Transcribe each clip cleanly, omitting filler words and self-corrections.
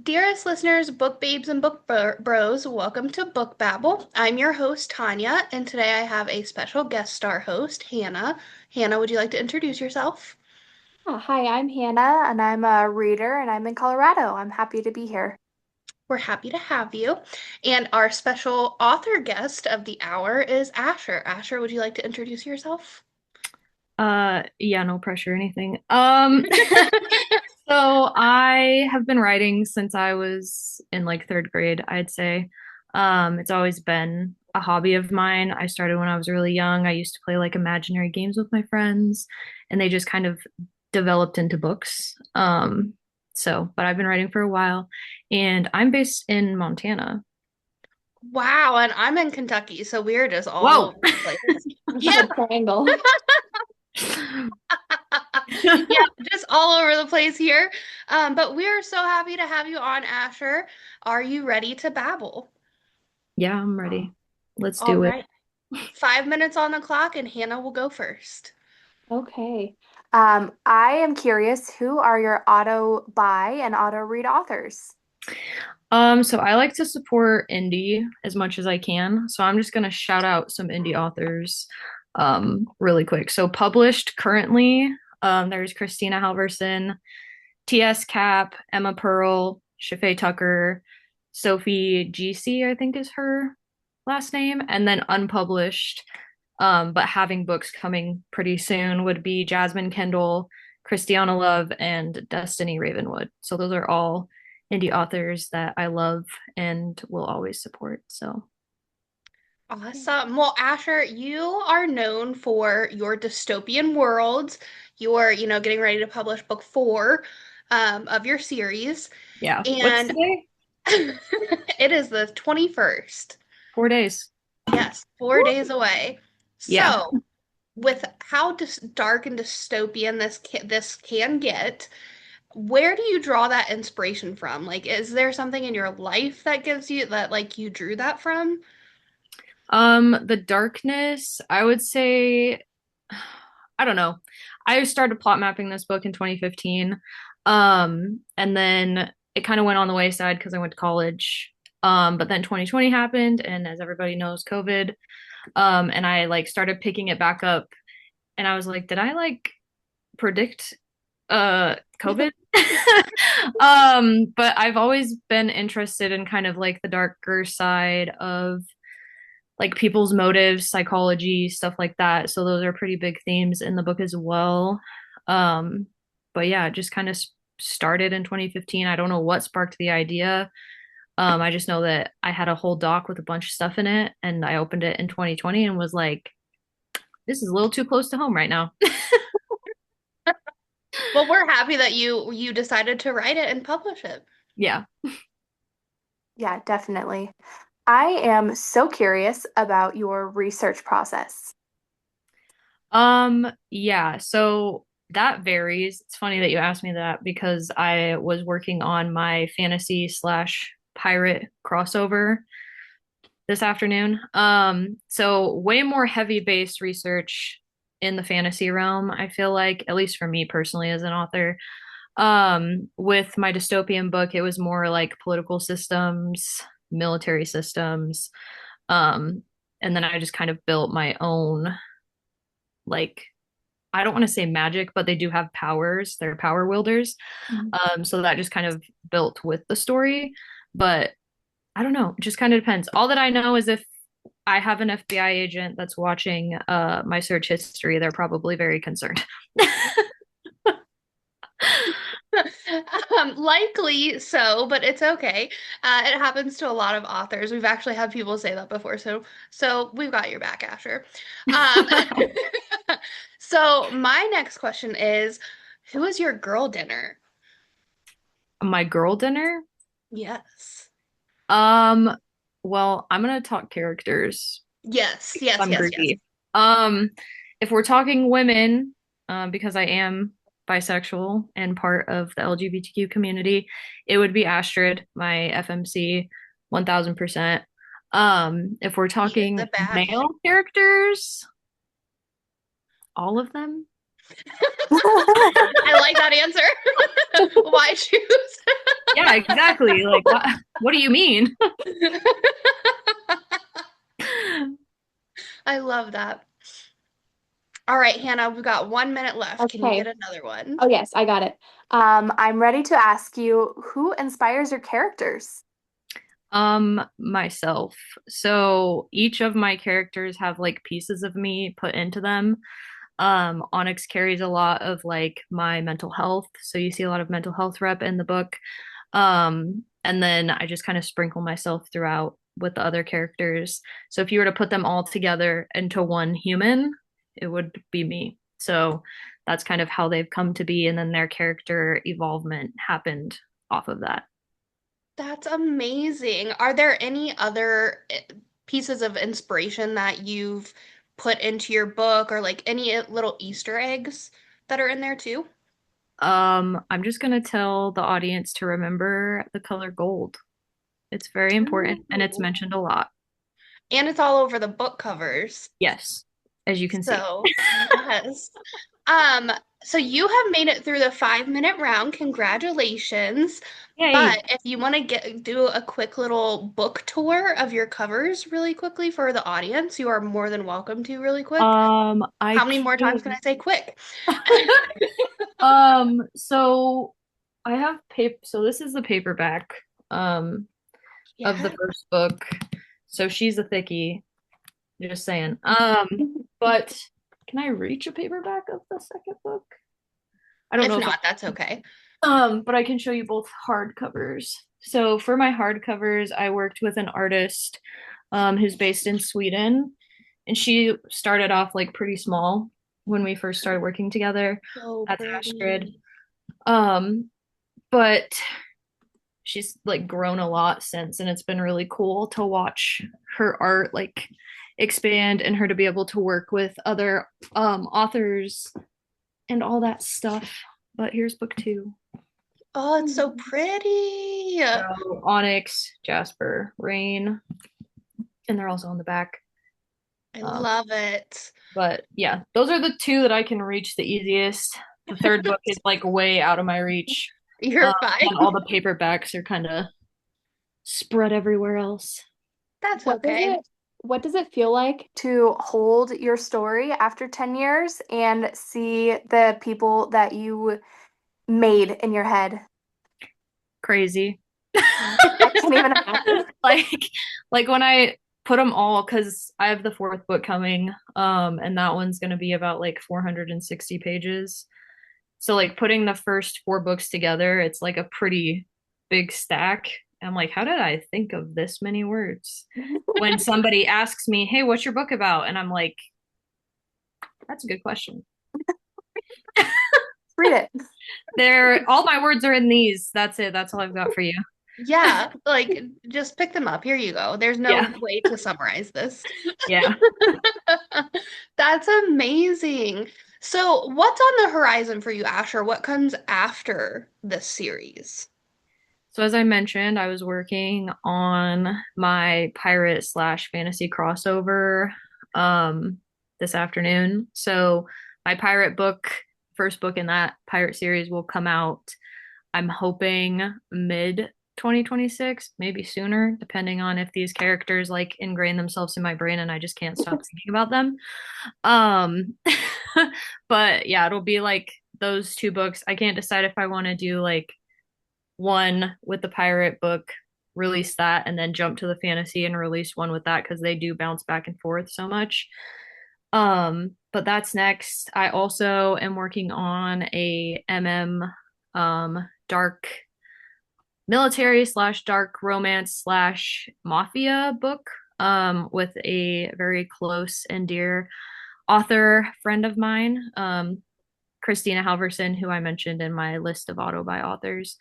Dearest listeners, book babes and book bros, welcome to Book Babble. I'm your host, Tanya, and today I have a special guest star host, Hannah. Hannah, would you like to introduce yourself? Hi, I'm Hannah, and I'm a reader, and I'm in Colorado. I'm happy to be here. We're happy to have you. And our special author guest of the hour is Asher. Asher, would you like to introduce yourself? Yeah, no pressure or anything. So I have been writing since I was in like third grade, I'd say. It's always been a hobby of mine. I started when I was really young. I used to play like imaginary games with my friends, and they just kind of developed into books. But I've been writing for a while, and I'm based in Montana. Wow, and I'm in Kentucky, so we're just all Whoa. over the place. Yeah, The triangle. yeah, just all over the place here. But we're so happy to have you on, Asher. Are you ready to babble? Yeah, I'm ready. Let's All do it. right. 5 minutes on the clock, and Hannah will go first. Okay. I am curious, who are your auto buy and auto read authors? So I like to support indie as much as I can. So I'm just gonna shout out some indie authors really quick. So published currently, there's Christina Halverson, T.S. Cap, Emma Pearl, Shafay Tucker, Sophie GC, I think is her last name, and then unpublished, but having books coming pretty soon would be Jasmine Kendall, Christiana Love, and Destiny Ravenwood. So those are all indie authors that I love and will always support. So Awesome. Well, Asher, you are known for your dystopian worlds. You're getting ready to publish book four of your series, yeah. What's and today? it is the 21st. 4 days. Yes, four Woo! days away. Yeah. So, with how dark and dystopian this can get, where do you draw that inspiration from? Like, is there something in your life that gives you that, like, you drew that from? The darkness, I would say, I don't know. I started plot mapping this book in 2015. And then it kind of went on the wayside because I went to college. But then 2020 happened, and as everybody knows, COVID. And I like started picking it back up, and I was like, did I like predict COVID? But I've always been interested in kind of like the darker side of like people's motives, psychology, stuff like that. So those are pretty big themes in the book as well. Um, but yeah, it just kind of started in 2015. I don't know what sparked the idea. I just know that I had a whole doc with a bunch of stuff in it, and I opened it in 2020 and was like, this is a little too close to home right now. Well, we're happy that you decided to write it and publish it. Yeah. Yeah, definitely. I am so curious about your research process. Yeah, so that varies. It's funny that you asked me that because I was working on my fantasy slash pirate crossover this afternoon. So way more heavy based research in the fantasy realm, I feel like, at least for me personally as an author. With my dystopian book, it was more like political systems, military systems. Um, and then I just kind of built my own, like, I don't want to say magic, but they do have powers. They're power wielders. Mhm. So that just kind of built with the story. But I don't know, it just kind of depends. All that I know is if I have an FBI agent that's watching my search history, they're probably very concerned. Likely so, but it's okay. It happens to a lot of authors. We've actually had people say that before, so we've got your back, Asher. Um, so my next question is, who is your girl dinner? My girl dinner? Yes. Um, well, I'm gonna talk characters. Yes, yes, I'm yes, yes. greedy. Um, if we're talking women, because I am bisexual and part of the LGBTQ community, it would be Astrid, my FMC, 1000%. If we're He is a talking baddie. male characters, all of them. I like that answer. Why choose? Yeah, exactly. Like what do you mean? I love that. All right, Hannah, we've got 1 minute left. Can you get Okay. another one? Oh, yes, I got it. I'm ready to ask you who inspires your characters? Myself. So each of my characters have like pieces of me put into them. Onyx carries a lot of like my mental health. So you see a lot of mental health rep in the book. And then I just kind of sprinkle myself throughout with the other characters. So if you were to put them all together into one human, it would be me. So that's kind of how they've come to be. And then their character evolvement happened off of that. That's amazing. Are there any other pieces of inspiration that you've put into your book or like any little Easter eggs that are in there too? I'm just gonna tell the audience to remember the color gold. It's very important and it's Ooh. mentioned a lot. And it's all over the book covers. Yes, as you can see. So, yes. Um, so you have made it through the 5 minute round. Congratulations. Yay. But if you want to get do a quick little book tour of your covers really quickly for the audience, you are more than welcome to really quick. I How many more times can I can. say quick? So I have paper. So this is the paperback, um, of the Yeah. first book. So she's a thickie, just saying. But can I reach a paperback of the second book? I don't If know if I not, that's okay. But I can show you both hardcovers. So for my hardcovers, I worked with an artist who's based in Sweden, and she started off like pretty small when we first started working together. So That's Astrid. pretty. Um, but she's like grown a lot since, and it's been really cool to watch her art like expand and her to be able to work with other authors and all that stuff. But here's book two. Oh, it's so pretty. So Onyx, Jasper, Rain, and they're also on the back. I Um, love it. but yeah, those are the two that I can reach the easiest. The third book is like way out of my reach. You're fine. And all the paperbacks are kind of spread everywhere else. That's What does okay. it feel like to hold your story after 10 years and see the people that you made in your head? Crazy. I can't even imagine. like like when I put them all, because I have the fourth book coming, and that one's gonna be about like 460 pages. So like putting the first four books together, it's like a pretty big stack. I'm like, how did I think of this many words? When somebody asks me, "Hey, what's your book about?" and I'm like, that's a good question. Read it. There, all my words are in these. That's it. That's all I've got for you. Yeah, like just pick them up. Here you go. There's no Yeah. way to summarize this. Yeah. That's amazing. So, what's on the horizon for you, Asher? What comes after this series? So as I mentioned, I was working on my pirate slash fantasy crossover this afternoon. So my pirate book, first book in that pirate series will come out, I'm hoping mid 2026, maybe sooner, depending on if these characters like ingrain themselves in my brain and I just can't stop thinking about them. Um but yeah, it'll be like those two books. I can't decide if I want to do like one with the pirate book, release that, and then jump to the fantasy and release one with that because they do bounce back and forth so much. But that's next. I also am working on a dark military slash dark romance slash mafia book with a very close and dear author friend of mine, Christina Halverson, who I mentioned in my list of auto by authors.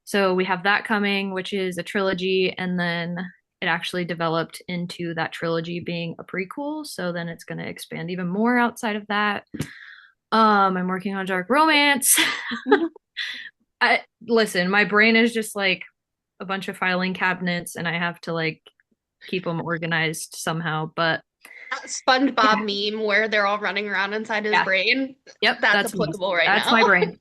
So we have that coming, which is a trilogy, and then it actually developed into that trilogy being a prequel. So then it's going to expand even more outside of that. I'm working on dark romance. I listen, my brain is just like a bunch of filing cabinets, and I have to like keep them organized somehow. But SpongeBob Yeah. meme where they're all running around inside his Yeah. brain. Yep, That's that's me. applicable right That's now. my brain.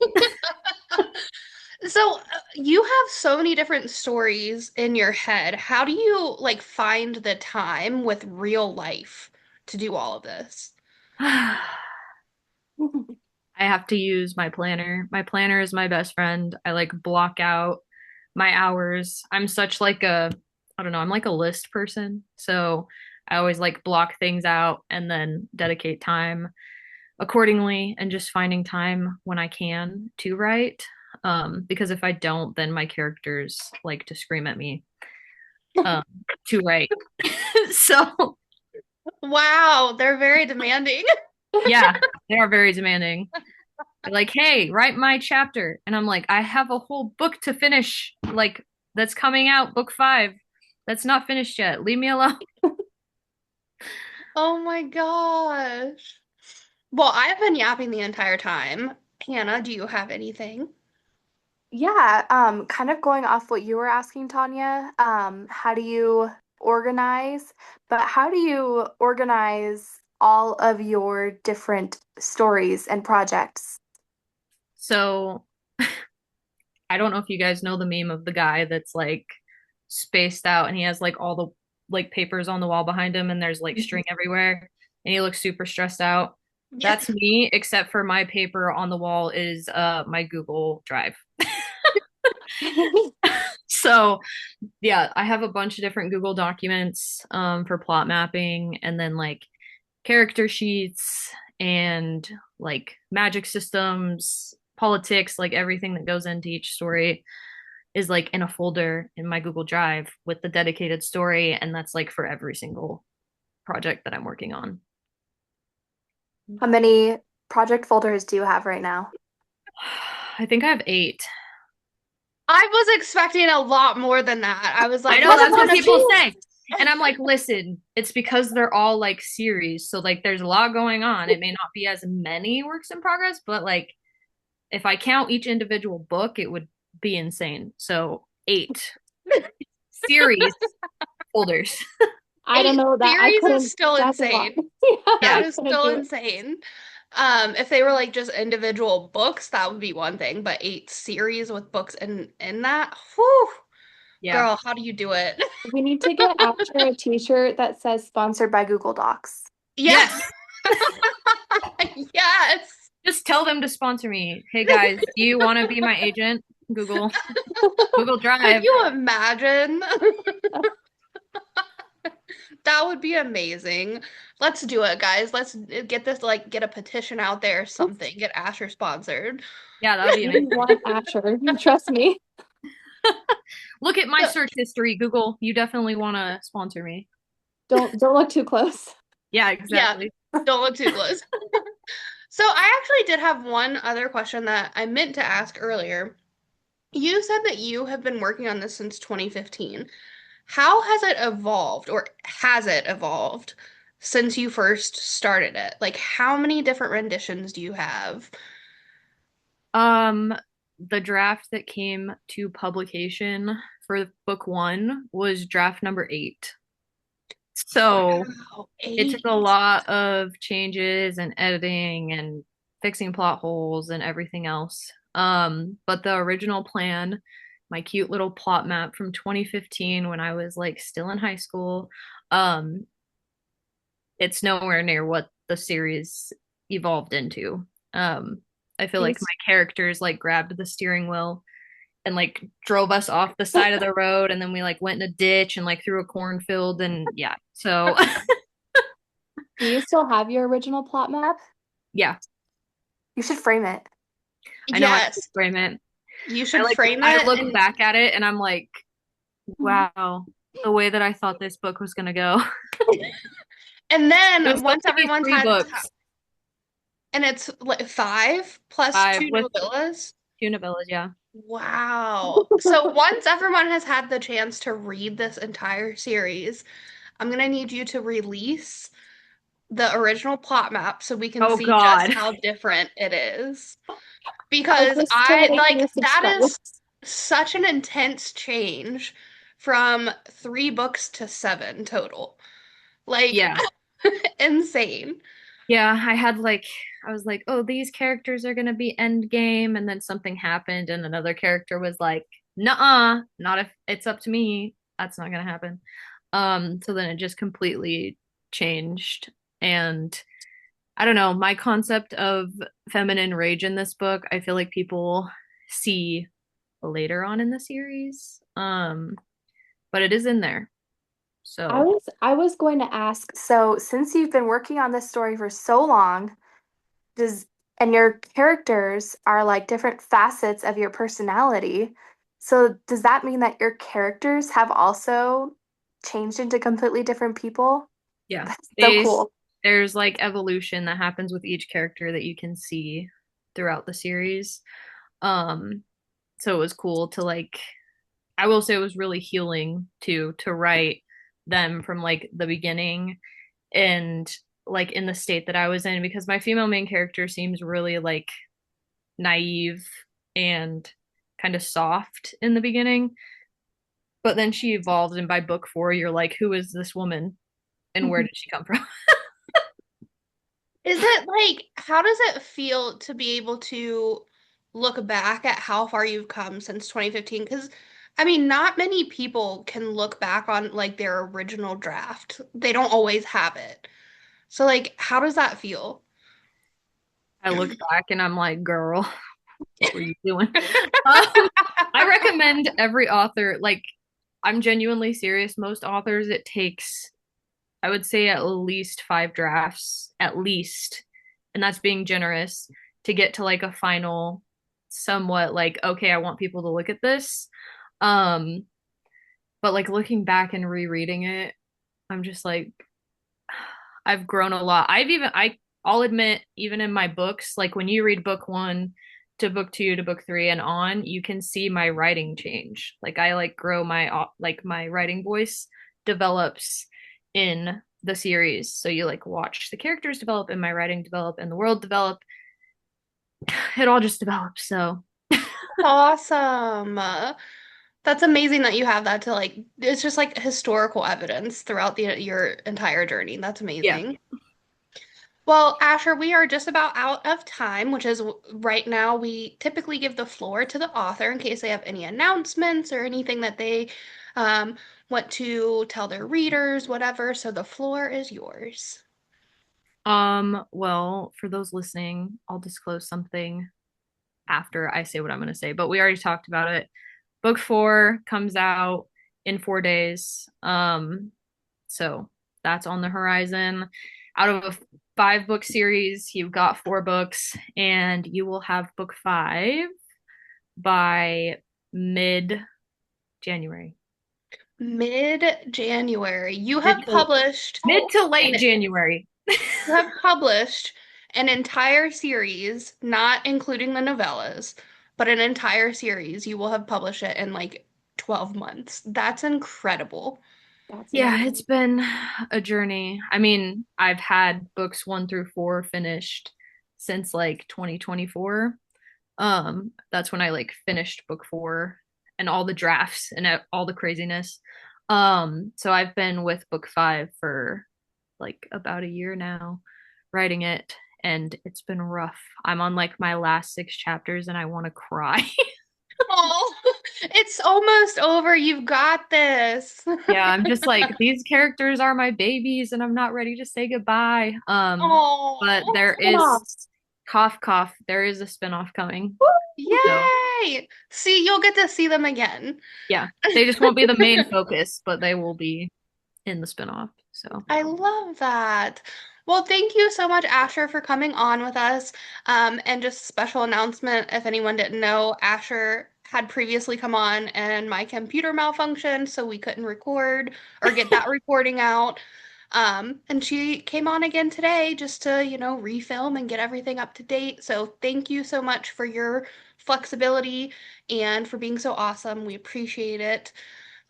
So you have so many different stories in your head. How do you like find the time with real life to do all of this? I have to use my planner. My planner is my best friend. I like block out my hours. I'm such like a, I don't know, I'm like a list person. So I always like block things out and then dedicate time accordingly and just finding time when I can to write. Because if I don't, then my characters like to scream at me um, to write. So Wow, they're very demanding. yeah, they are very demanding. They're like, hey, write my chapter. And I'm like, I have a whole book to finish, like that's coming out, book 5. That's not finished yet. Leave me alone. Oh my gosh. Well, I've been yapping the entire time. Hannah, do you have anything? Yeah, kind of going off what you were asking, Tanya, how do you organize, but how do you organize all of your different stories and projects? So I don't know if you guys know the meme of the guy that's like spaced out and he has like all the like papers on the wall behind him and there's like string everywhere and he looks super stressed out. Yeah. That's me, except for my paper on the wall is my Google Drive. So yeah, I have a bunch of different Google documents for plot mapping and then like character sheets and like magic systems, politics, like everything that goes into each story is like in a folder in my Google Drive with the dedicated story, and that's like for every single project that I'm working on. How many project folders do you have right now? I think I have 8. I was expecting a lot more than that. I was I like, know what That's that's about what not people true. say. And I'm like, listen, it's because they're all like series. So like there's a lot going on. It may not be as many works in progress, but like if I count each individual book, it would be insane. So 8 series folders. I don't eight know that I series is couldn't. still That's a lot. insane. Yeah, That Yeah. I is couldn't still do it. insane. If they were like just individual books, that would be one thing, but 8 series with books in that, whew, Yeah. girl, how do you do it? We need to get Asher a t-shirt that says sponsored by Google Docs. Yeah. Yes. Yes. Just tell them to sponsor me. Hey guys, do you want to be my agent? Google Could Drive. you imagine? That would be amazing. Let's do it, guys. Let's get this, like, get a petition out there or something. Get Asher sponsored. Yeah, that would be We amazing. want Asher. Trust me. Look at my So- search history, Google. You definitely want to sponsor me. Don't look too close. Yeah, yeah, exactly. don't look too close. So I actually did have one other question that I meant to ask earlier. You said that you have been working on this since 2015. How has it evolved, or has it evolved since you first started it? Like, how many different renditions do you have? Um, the draft that came to publication for book 1 was draft number 8. So Wow, it took a 8. lot of changes and editing and fixing plot holes and everything else. But the original plan, my cute little plot map from 2015 when I was like still in high school, um, it's nowhere near what the series evolved into. I feel like These my characters like grabbed the steering wheel and like drove us off the side of the road and then we like went in a ditch and like through a cornfield and yeah. So Do you still have your original plot map? yeah, You should frame it. I know I should Yes, frame it. you I should like frame I it look and back at it and I'm like, wow, the way that I thought this book was gonna go. It was then supposed once to be everyone's 3 had books. and it's like 5 plus 5 two with novellas. 2 novellas, yeah. Wow. So once everyone has had the chance to read this entire series, I'm gonna need you to release the original plot map so we can Oh see just God. how different it is. I Because just I joined like your that subscribers. is such an intense change from 3 books to 7 total. Like, Yeah. Insane. Yeah, I was like, oh, these characters are gonna be end game, and then something happened, and another character was like, nuh-uh, not if it's up to me. That's not gonna happen. So then it just completely changed. And I don't know, my concept of feminine rage in this book, I feel like people see later on in the series. But it is in there. So I was going to ask, so since you've been working on this story for so long, does and your characters are like different facets of your personality. So does that mean that your characters have also changed into completely different people? yeah, That's so they cool. there's like evolution that happens with each character that you can see throughout the series. Um, so it was cool to like I will say it was really healing to write them from like the beginning and like in the state that I was in because my female main character seems really like naive and kind of soft in the beginning, but then she evolved and by book 4 you're like who is this woman and where did she come from? Is it like, how does it feel to be able to look back at how far you've come since 2015? Because, I mean, not many people can look back on like their original draft. They don't always have it. So, like, how does that feel? I look back and I'm like girl, what were you doing? um, I recommend every author like I'm genuinely serious. Most authors, it takes, I would say, at least 5 drafts, at least, and that's being generous to get to like a final, somewhat like, okay, I want people to look at this. Um, but like looking back and rereading it, I'm just like, I've grown a lot. I'll admit, even in my books, like when you read book 1 to book 2 to book 3 and on, you can see my writing change. Like I like grow like my writing voice develops in the series. So you like watch the characters develop and my writing develop and the world develop. It all just develops. So Awesome. That's amazing that you have that to like, it's just like historical evidence throughout your entire journey. That's yeah. amazing. Well, Asher, we are just about out of time, which is right now we typically give the floor to the author in case they have any announcements or anything that they um, want to tell their readers, whatever. So the floor is yours. Well, for those listening, I'll disclose something after I say what I'm going to say, but we already talked about it. Book 4 comes out in 4 days. So that's on the horizon. Out of a 5 book series, you've got 4 books, and you will have book 5 by mid January. Mid-January. Mid to mid to an late January. you have published an entire series, not including the novellas, but an entire series. You will have published it in like 12 months. That's incredible. That's Yeah, amazing. it's been a journey. I mean, I've had books 1 through 4 finished since like 2024. That's when I like finished book 4 and all the drafts and all the craziness. So I've been with book 5 for like about a year now, writing it, and it's been rough. I'm on like my last 6 chapters and I want to cry. Oh, it's almost over. You've got this. Yeah, I'm just like these characters are my babies and I'm not ready to say goodbye. But Oh, there is Spin-offs. cough cough, there is a spinoff coming. So, yay! See, you'll get to see them again. yeah, they just won't be the main focus, but they will be in the spinoff. So, I love that. Well, thank you so much, Asher, for coming on with us. And just special announcement, if anyone didn't know, Asher had previously come on and my computer malfunctioned, so we couldn't record or get that recording out. And she came on again today just to, refilm and get everything up to date. So thank you so much for your flexibility and for being so awesome. We appreciate it.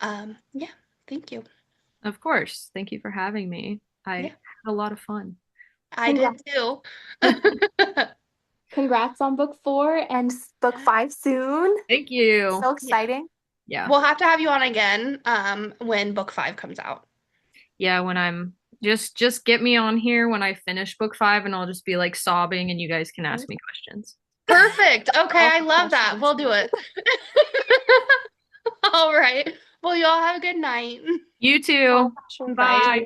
Yeah, thank you. of course, thank you for having me. I Yeah, had a lot of fun. I did Congrats. too. Congrats on book 4 and book 5 soon. Thank you. So Yeah. exciting. Yeah. We'll have to have you on again when book 5 comes out. Yeah, when I'm Just get me on here when I finish book 5 and I'll just be like sobbing and you guys can ask me questions. Perfect. Okay, All I the love that. questions. We'll do it. All right. Well, you all have a good night. You Oh, too. sure. Bye. Bye.